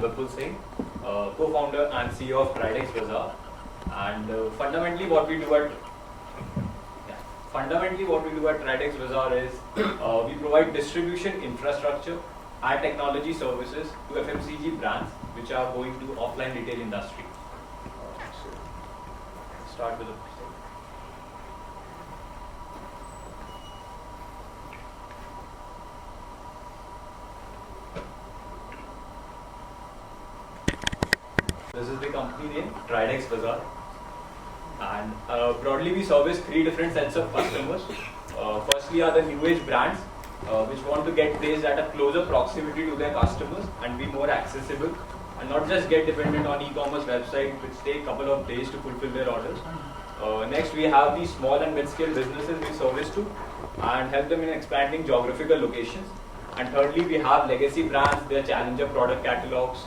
I'm Vipul Singh, co-founder and CEO of Tridex Bazaar. And fundamentally, what we do at Tridex Bazaar is we provide distribution infrastructure and technology services to FMCG brands which are going to offline retail industry. So, start with the This is the company name, Tridex Bazaar. And broadly, we service three different sets of customers. Firstly are the new age brands, which want to get placed at a closer proximity to their customers and be more accessible, and not just get dependent on e-commerce websites which take a couple of days to fulfill their orders. Next, we have the small and mid-scale businesses we service to and help them in expanding geographical locations. And thirdly, we have legacy brands, their challenger product catalogs,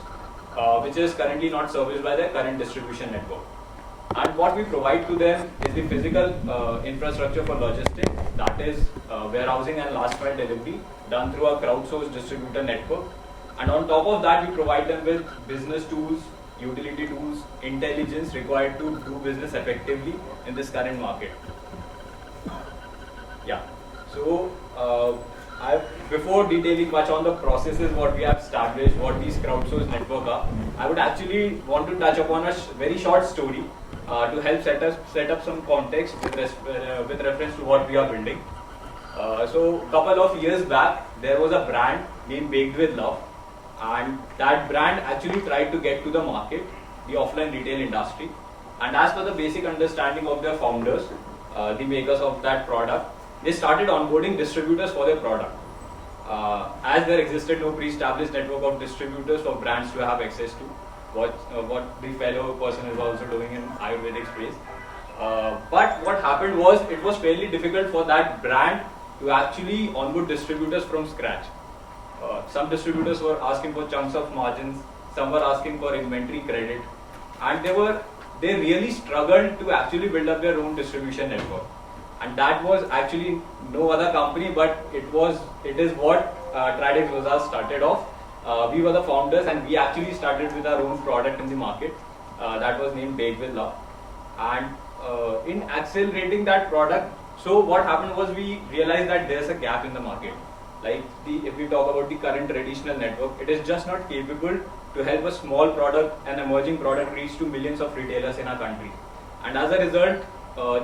which is currently not serviced by their current distribution network. And what we provide to them is the physical infrastructure for logistics, that is warehousing and last mile delivery done through a crowdsourced distributor network. And on top of that, we provide them with business tools, utility tools, intelligence required to do business effectively in this current market. Yeah. So before detailing much on the processes, what we have established, what these crowdsourced network are, I would actually want to touch upon a very short story to help set up some context with reference to what we are building. So a couple of years back, there was a brand named Baked with Love, and that brand actually tried to get to the market, the offline retail industry. And as per the basic understanding of their founders, the makers of that product, they started onboarding distributors for their product. As there existed no pre-established network of distributors for brands to have access to, what the fellow person is also doing in Ayurvedic space. But what happened was, it was fairly difficult for that brand to actually onboard distributors from scratch. Some distributors were asking for chunks of margins, some were asking for inventory credit, and they really struggled to actually build up their own distribution network. And that was actually no other company, but it is what Tridex Bazaar started off. We were the founders, and we actually started with our own product in the market that was named Baked with Love. And in accelerating that product, so what happened was, we realized that there's a gap in the market. Like if we talk about the current traditional network, it is just not capable to help a small product, an emerging product, reach to millions of retailers in our country. And as a result,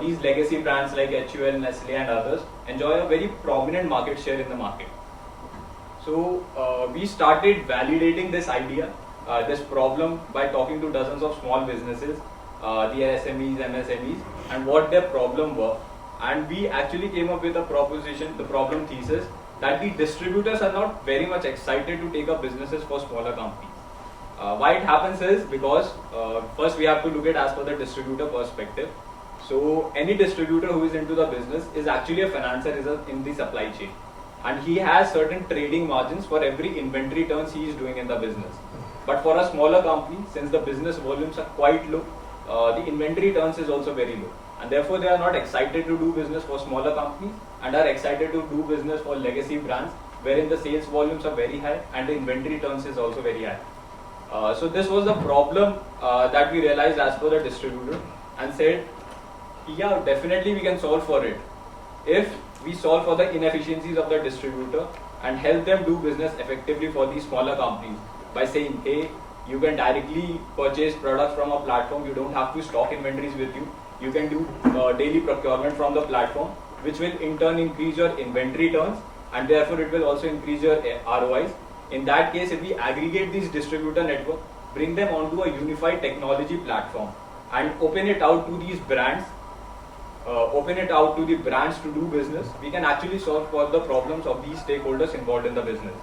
these legacy brands like HUL, Nestle and others enjoy a very prominent market share in the market. So we started validating this idea, this problem, by talking to dozens of small businesses, the SMEs, MSMEs, and what their problem were. And we actually came up with a proposition, the problem thesis, that the distributors are not very much excited to take up businesses for smaller companies. Why it happens is because first we have to look at as per the distributor perspective. So any distributor who is into the business is actually a financier in the supply chain, and he has certain trading margins for every inventory turns he is doing in the business. But for a smaller company, since the business volumes are quite low, the inventory turns is also very low, and therefore they are not excited to do business for smaller companies and are excited to do business for legacy brands wherein the sales volumes are very high and the inventory turns is also very high. So this was the problem that we realized as per the distributor, and said, yeah, definitely we can solve for it if we solve for the inefficiencies of the distributor and help them do business effectively for these smaller companies by saying, hey, you can directly purchase products from a platform, you don't have to stock inventories with you, you can do daily procurement from the platform, which will in turn increase your inventory turns, and therefore it will also increase your ROIs. In that case, if we aggregate these distributor network, bring them onto a unified technology platform and open it out to these brands, to do business, we can actually solve for the problems of these stakeholders involved in the business.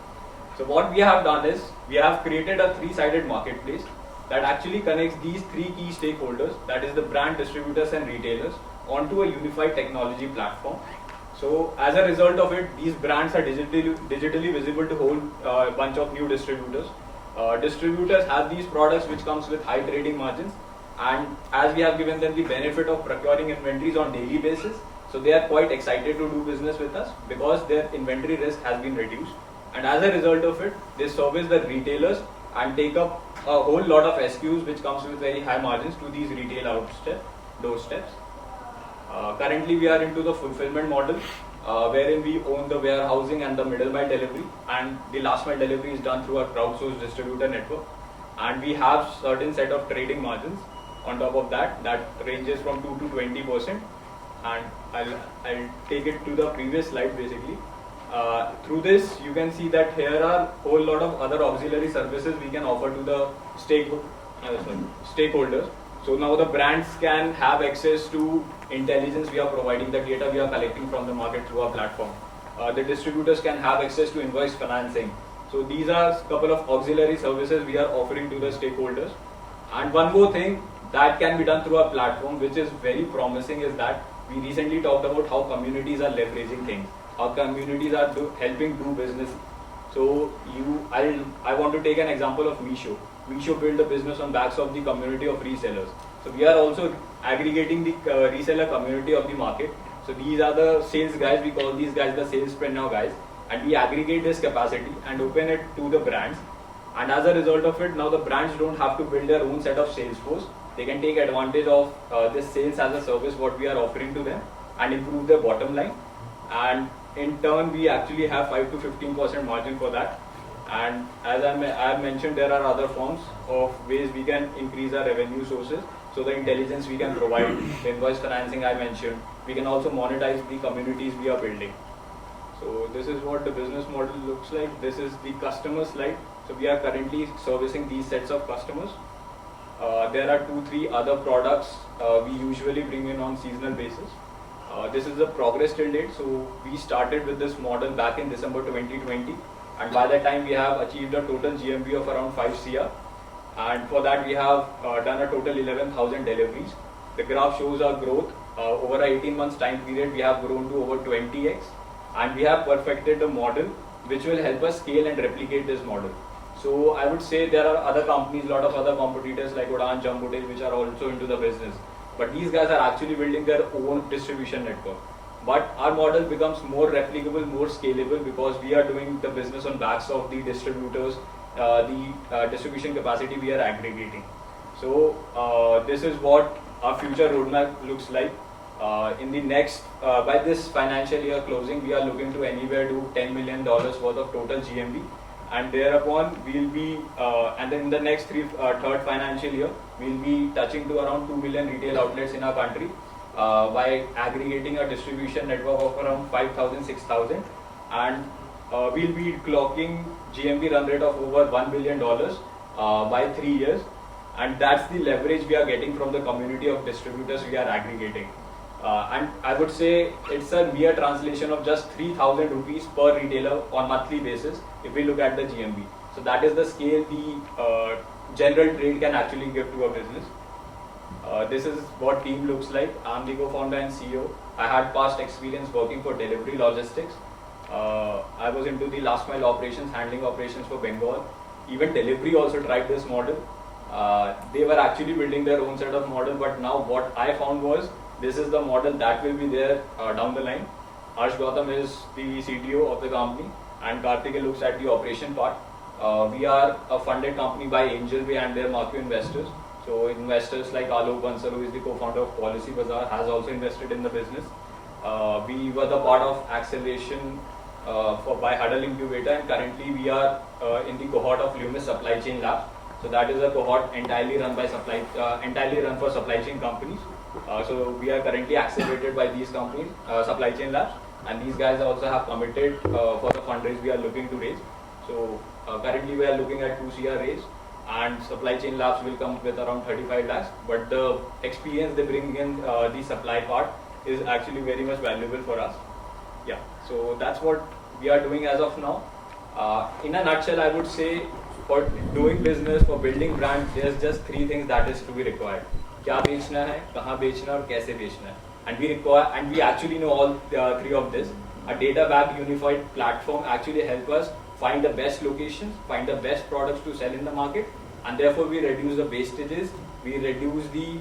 So what we have done is, we have created a three-sided marketplace that actually connects these three key stakeholders, that is the brand, distributors and retailers, onto a unified technology platform. So as a result of it, these brands are digitally visible to whole bunch of new distributors. Distributors have these products which comes with high trading margins, and as we have given them the benefit of procuring inventories on daily basis, so they are quite excited to do business with us because their inventory risk has been reduced. And as a result of it, they service the retailers and take up a whole lot of SKUs which comes with very high margins to these retail doorsteps. Currently we are into the fulfillment model, wherein we own the warehousing and the middle mile delivery, and the last mile delivery is done through our crowdsourced distributor network, and we have certain set of trading margins on top of that ranges from 2 to 20%. And I'll take it to the previous slide basically. Through this you can see that here are whole lot of other auxiliary services we can offer to the stakeholders. So now the brands can have access to intelligence we are providing, the data we are collecting from the market through our platform. The distributors can have access to invoice financing. So these are a couple of auxiliary services we are offering to the stakeholders. And one more thing that can be done through our platform, which is very promising, is that we recently talked about how communities are leveraging things, how communities are helping do business. So I want to take an example of Meesho. Meesho built a business on backs of the community of resellers. So we are also aggregating the reseller community of the market. So these are the sales guys, we call these guys the salespreneur guys, and we aggregate this capacity and open it to the brands. And as a result of it, now the brands don't have to build their own set of sales force. They can take advantage of this sales as a service what we are offering to them and improve their bottom line. And in turn, we actually have 5 to 15% margin for that. And as I have mentioned, there are other forms of ways we can increase our revenue sources. So the intelligence we can provide, the invoice financing I mentioned, we can also monetize the communities we are building. So this is what the business model looks like. This is the customer slide. So we are currently servicing these sets of customers. There are 2-3 other products we usually bring in on seasonal basis. This is the progress till date. So we started with this model back in December 2020, and by that time we have achieved a total GMV of around 5 CR, and for that we have done a total 11,000 deliveries. The graph shows our growth. Over a 18 months time period we have grown to over 20x, and we have perfected the model which will help us scale and replicate this model. So I would say there are other companies, lot of other competitors like Udaan, Jumbotail, which are also into the business. But these guys are actually building their own distribution network. But our model becomes more replicable, more scalable, because we are doing the business on backs of the distributors, the distribution capacity we are aggregating. So this is what our future roadmap looks like. In the next, by this financial year closing, we are looking to anywhere do $10 million worth of total GMV. And thereupon we'll be, and then in the next third financial year, we'll be touching to around 2 million retail outlets in our country by aggregating a distribution network of around 5,000, 6,000, and we'll be clocking GMV run rate of over $1 billion by 3 years, and that's the leverage we are getting from the community of distributors we are aggregating. And I would say it's a mere translation of just 3,000 rupees per retailer on monthly basis if we look at the GMV. So that is the scale the general trade can actually give to a business. This is what team looks like. I'm the co-founder and CEO. I had past experience working for delivery logistics. I was into the last mile operations, handling operations for Bengal. Even delivery also tried this model. They were actually building their own set of model, but now what I found was this is the model that will be there down the line. Harsh Gautam is the CTO of the company, and Karthik looks at the operation part. We are a funded company by Angel Way and their market investors. So investors like Alok Bansal, who is the co-founder of Policy Bazaar, has also invested in the business. We were the part of acceleration by Huddle Incubator, and currently we are in the cohort of Lumis Supply Chain Lab. So that is a cohort entirely run for supply chain companies. So we are currently accelerated by these companies, supply chain labs, and these guys also have committed for the fundraise we are looking to raise. So currently we are looking at 2 CR raise, and supply chain labs will come with around 35 lakhs. But the experience they bring in the supply part is actually very much valuable for us. Yeah, so that's what we are doing as of now. In a nutshell, I would say for doing business, for building brand, there's just 3 things that is to be required. क्या बेचना है, कहाँ बेचना और कैसे बेचना है, and we actually know all 3 of this. A data-backed unified platform actually help us find the best locations, find the best products to sell in the market, and therefore we reduce the wastages, we reduce the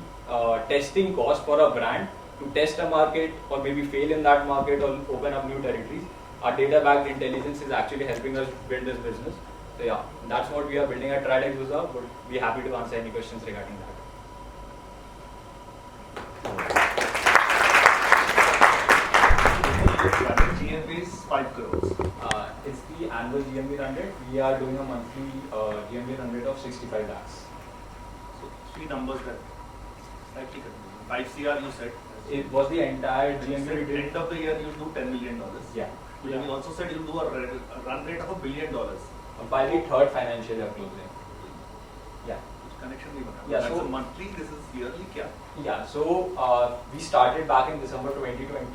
testing cost for a brand to test a market or maybe fail in that market or open up new territories. Our data-backed intelligence is actually helping us build this business. So yeah, that's what we are building at Tridex Bazaar. But be happy to answer any questions regarding that. GMV is 5 crores. It's the annual GMV run rate. We are doing a monthly GMV run rate of 65 lakhs. So 3 numbers that slightly confusing. 5 CR you said. It was the entire And you GMV. said end of the year you do $10 million. Yeah. But you also said you'll do a run rate of $1 billion. By the third financial year closing. Yeah. Which connection we have? Yeah, That's so a monthly, this is yearly kya? Yeah, so we started back in December 2020.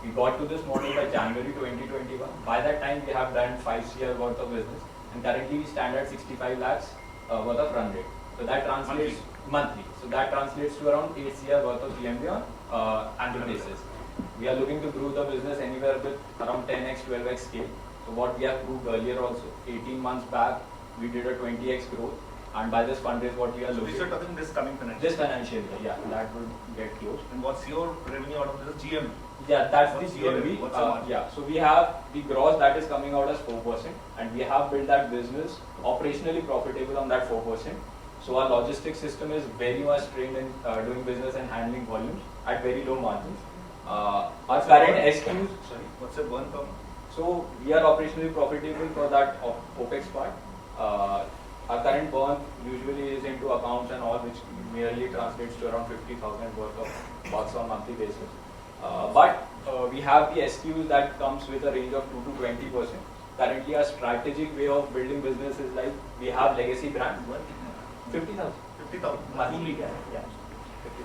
We got to this model by January 2021. By that time, we have done 5 CR worth of business, and currently we stand at 65 lakhs worth of run rate. So that translates monthly. So that translates to around 8 CR worth of GMV on annual basis. We are looking to grow the business anywhere with around 10x, 12x scale. So what we have proved earlier also, 18 months back, we did a 20x growth. And by this fundraise, what we are So looking these are talking this coming financial this financial year, yeah, that will get closed. And what's your revenue out of this? GMV? Yeah, that's What's the your GMV. revenue? What's your margin? Yeah, so we have the gross that is coming out as 4%, and we have built that business operationally profitable on that 4%. So our logistics system is very much trained in doing business and handling volumes at very low margins. Our current SKUs, sorry. What's your burn per month? So we are operationally profitable for that OPEX part. Our current burn usually is into accounts and all, which merely translates to around 50,000 worth of bucks on monthly basis. But we have the SKUs that comes with a range of 2 to 20%. Currently, our strategic way of building business is like we have legacy brands. 50,000. 50,000. Monthly, yeah.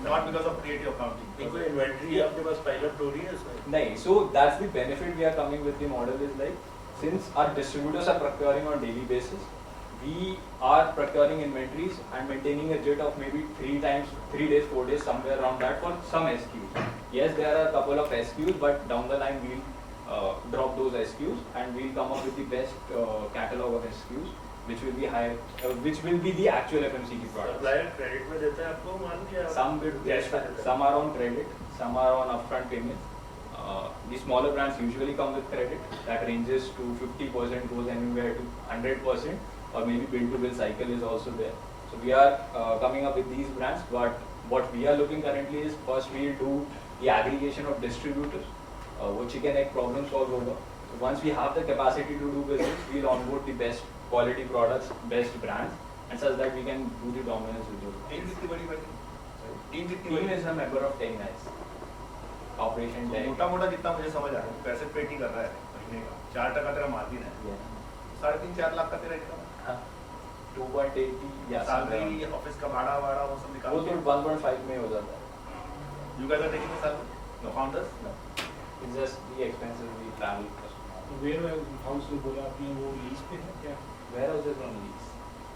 Not because of creative accounting. इनको inventory आपके पास pile up हो रही है इसमें? No, so that's the benefit we are coming with the model is like, since our distributors are procuring on daily basis, we are procuring inventories and maintaining a jet of maybe 3 days, 4 days, somewhere around that for some SKUs. Yes, there are a couple of SKUs, but down the line we'll drop those SKUs and we'll come up with the best catalog of SKUs, which will be high, which will be the actual FMCG products. Supplier credit में देता है आपको माल क्या? Some with cash में देता है? some are on credit, some are on upfront payments. The smaller brands usually come with credit that ranges to 50%, goes anywhere to 100%, or maybe bill to bill cycle is also there. So we are coming up with these brands, but what we are looking currently is first we'll do the aggregation of distributors, which chicken egg problem solve over. So once we have the capacity to do business, we'll onboard the best quality products, best brands, and such that we can do the dominance with those. Team कितनी बड़ी बनी? Team कितनी Team बड़ी? is a member of 10 guys. Operation 10. मोटा मोटा जितना मुझे समझ आ रहा है पैसे पेटी कर रहा है महीने का 4% तेरा मार्जिन है Yeah. 3.5-4 लाख का तेरा इनकम है हाँ. 2.80 या सैलरी ऑफिस का भाड़ा वाड़ा वो सब वो निकाल तो 1.5 में हो जाता है. You guys are taking the salary the founders No. It's just the expenses we travel. तो warehouse जो बोला आपने वो lease पे है क्या? Warehouses on lease.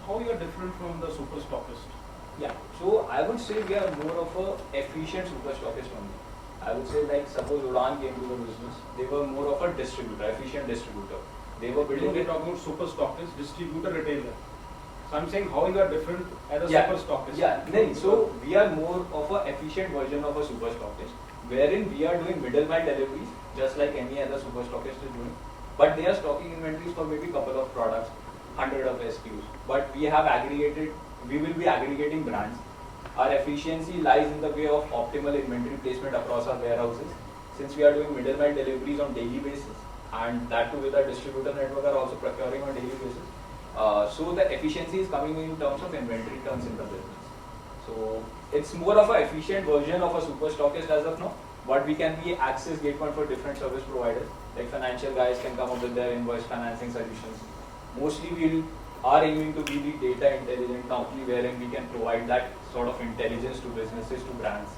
How you are different from the super stockist? Yeah. So I would say we are more of a efficient super stockist only. I would say like suppose Udaan came to the business, they were more of a distributor, efficient distributor. They were building We're it. talking about super stockist, distributor, retailer. So I'm saying how you are different as a Yeah. super stockist. Yeah. No, so we are more of a efficient version of a super stockist, wherein we are doing middle mile deliveries, just like any other super stockist is doing. But they are stocking inventories for maybe couple of products, 100 of SKUs. But we have aggregated, we will be aggregating brands. Our efficiency lies in the way of optimal inventory placement across our warehouses. Since we are doing middle mile deliveries on daily basis, and that too with our distributor network are also procuring on daily basis. So the efficiency is coming in terms of inventory turns in the business. So it's more of an efficient version of a super stockist as of now. But we can be access gate point for different service providers. Like financial guys can come up with their invoice financing solutions. Mostly we are aiming to be the data intelligent company wherein we can provide that sort of intelligence to businesses, to brands.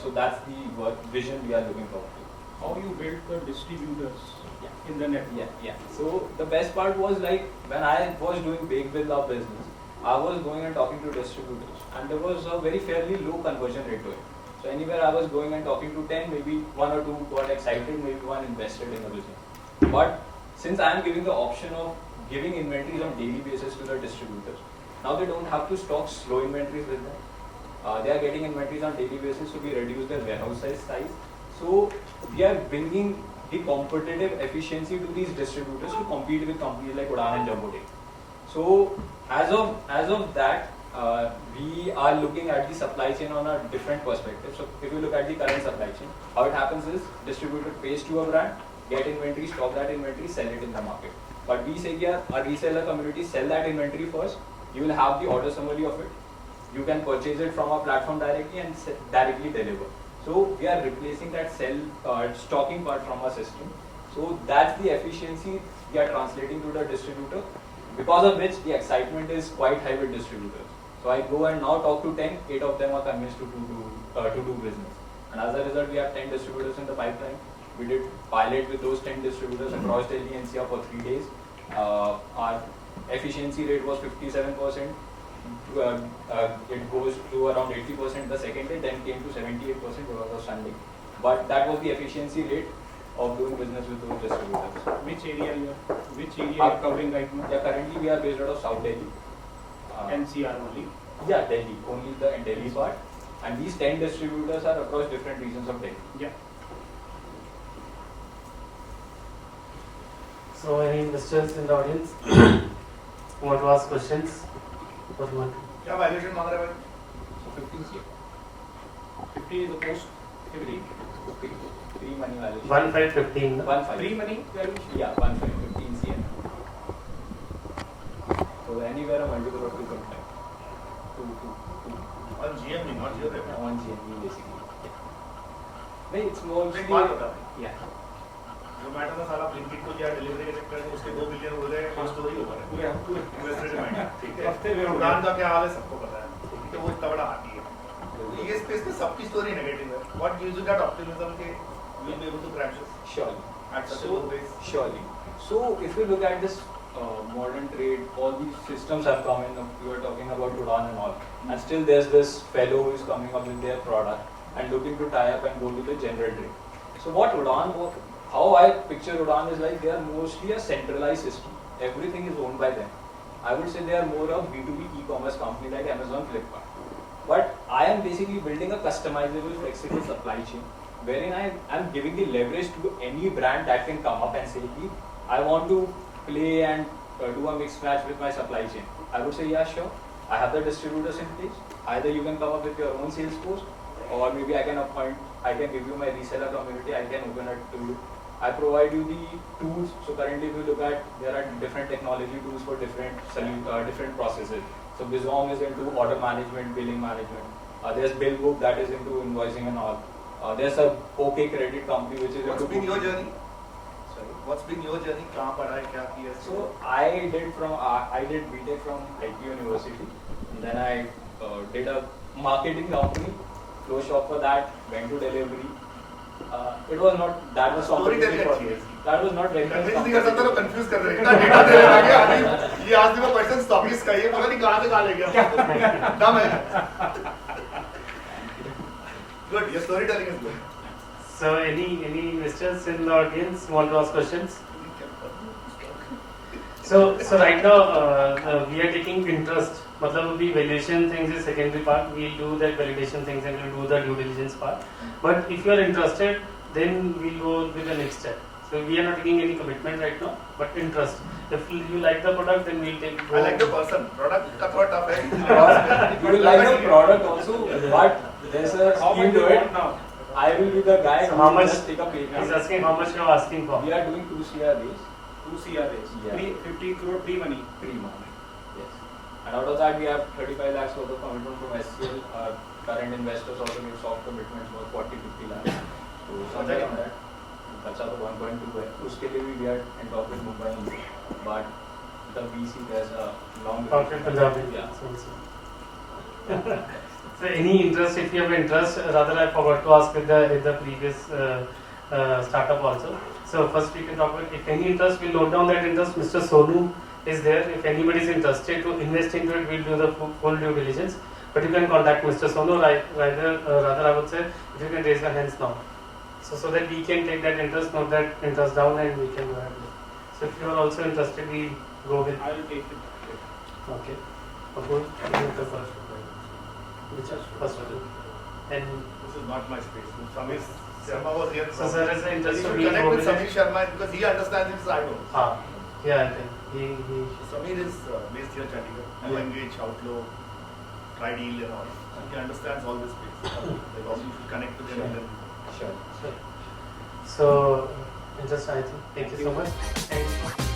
So that's the vision we are looking forward to. How you build the distributors Yeah. in the network? Yeah. So the best part was like when I was doing Bake with Love business, I was going and talking to distributors, and there was a very fairly low conversion rate to it. So anywhere I was going and talking to 10, maybe 1 or 2 got excited, maybe 1 invested in the business. But since I am giving the option of giving inventories on daily basis to the distributors, now they don't have to stock slow inventories with them. They are getting inventories on daily basis, so we reduce their warehouse size. So we are bringing the competitive efficiency to these distributors to compete with companies like Udaan and Jumbo Take. So as of that, we are looking at the supply chain on a different perspective. So if you look at the current supply chain, how it happens is distributor pays to a brand, get inventory, stock that inventory, sell it in the market. But we say here, our reseller community sell that inventory first. You will have the order summary of it. You can purchase it from our platform directly and directly deliver. So we are replacing that stocking part from our system. So that's the efficiency we are translating to the distributor, because of which the excitement is quite high with distributors. So I go and now talk to 10, 8 of them are convinced to do business. And as a result, we have 10 distributors in the pipeline. We did pilot with those 10 distributors across Delhi NCR for 3 days. Our efficiency rate was 57%. It goes to around 80% the second day, then came to 78% because of Sunday. But that was the efficiency rate of doing business with those distributors. Which area you are covering right now? Yeah, currently we are based out of South Delhi. NCR only? Yeah, Delhi, only the Delhi part. And these 10 distributors are across different regions of Delhi. Yeah. So any investors in the audience who want to ask questions? क्या valuation मांग रहे हैं भाई? So 15 CA. 50 is the post. 50. Pre-money valuation. 1,515. 1.5. Pre-money valuation? Yeah, 1.15 CM. So anywhere a multiple of 2.5. On GMV, not your revenue. On GMV basically. नहीं, it's more. एक बात बता भाई. Yeah. जोमेटो में साला ब्लिंकिट को या डिलीवरी के चक्कर में उसके 2 बिलियन हो गए, वो स्टोरी ओवर है. पूरे इन्वेस्टर डिमांड. ठीक है. हफ्ते में हो दुकान गया. का क्या हाल है सबको पता है. तो वो इतना बड़ा हाथी है. तो ये स्पेस में सबकी स्टोरी नेगेटिव है. What gives you that optimism के we'll be able to crash this Surely. at such a low base? Surely. So if you look at this modern trade, all these systems have come in. We were talking about Udaan and all, and still there's this fellow who is coming up with their product and looking to tie up and go to the general trade. So what Udaan, how I picture Udaan is like they are mostly a centralized system. Everything is owned by them. I would say they are more of B2B e-commerce company like Amazon, Flipkart. But I am basically building a customizable, flexible supply chain, wherein I am giving the leverage to any brand that can come up and say, I want to play and do a mixed match with my supply chain. I would say, yeah, sure. I have the distributors in place. Either you can come up with your own sales force, or maybe I can give you my reseller community, I can open it to you. I provide you the tools. So currently if you look at, there are different technology tools for different processes. So Bizom is into order management, billing management. There's Billbook that is into invoicing and all. There's a OK credit company which is What's into been your bookkeeping. journey? Sorry. What's been your journey? कहाँ पढ़ा है क्या किया? So I did BTech from IT University. And then I did a marketing company, closed shop for that, went to delivery. It was not that was Storytelling competitive for अच्छी me. है. That was not very convince much नहीं कर सकता तो competitive. Confuse कर रहे हैं. इतना डेटा दे रहा है कि ये आज भी पर्सन स्टॉकिस्ट का ये पता नहीं कहाँ से कहाँ ले गया. दम है. Good. Your storytelling is good. So any investors in the audience want to ask questions? So right now we are taking interest. मतलब अभी valuation things is secondary part. We'll do that validation things and we'll do the due diligence part. But if you are interested, then we'll go with the next step. So we are not taking any commitment right now, but interest. If you like the product, then we'll take. I like the person. Product का थोड़ा tough है. You will like the product also, but there's a How scheme much do to you it. want now? I will be the guy So who how will much- just take a He's payment. asking how much you are asking for. We are doing 2 CR raise, 2 CRAs. Yeah. 50 crore pre-money. 3 months. Yes. And out of that we have 35 lakhs worth of commitment from SCL. Our current investors also give soft commitments worth 40-50 lakhs. So somewhere around that. बचा तो 1.2 है. उसके लिए भी we are in talk with Mumbai only. But the VC there's a long Corporate Punjab. Yeah. So any interest, if you have interest, rather I forgot to ask with the previous startup also. So first we can talk about, if any interest, we'll note down that interest. Mr. Sonu is there. If anybody is interested to invest into it, we'll do the full due diligence. But you can contact Mr. Sonu, rather I would say, if you can raise your hands now. So that we can take that interest, note that interest down and we can go ahead with. So if you are also interested, we go with. I will take it. Okay. Vipul, you go first. Which is first one. And This is not my space. Samir Sharma was here. so sir, is the You interest should to be connect go with with Samir it? Sharma because he understands it, I don't. हाँ. Yeah, I think he Samir is based here in Chandigarh. I Yeah. engage Outlook, Tridex and all. And he understands all this space. Like also you should connect with him Sure. and then Sure. So, just I think, thank you so much. Thank you.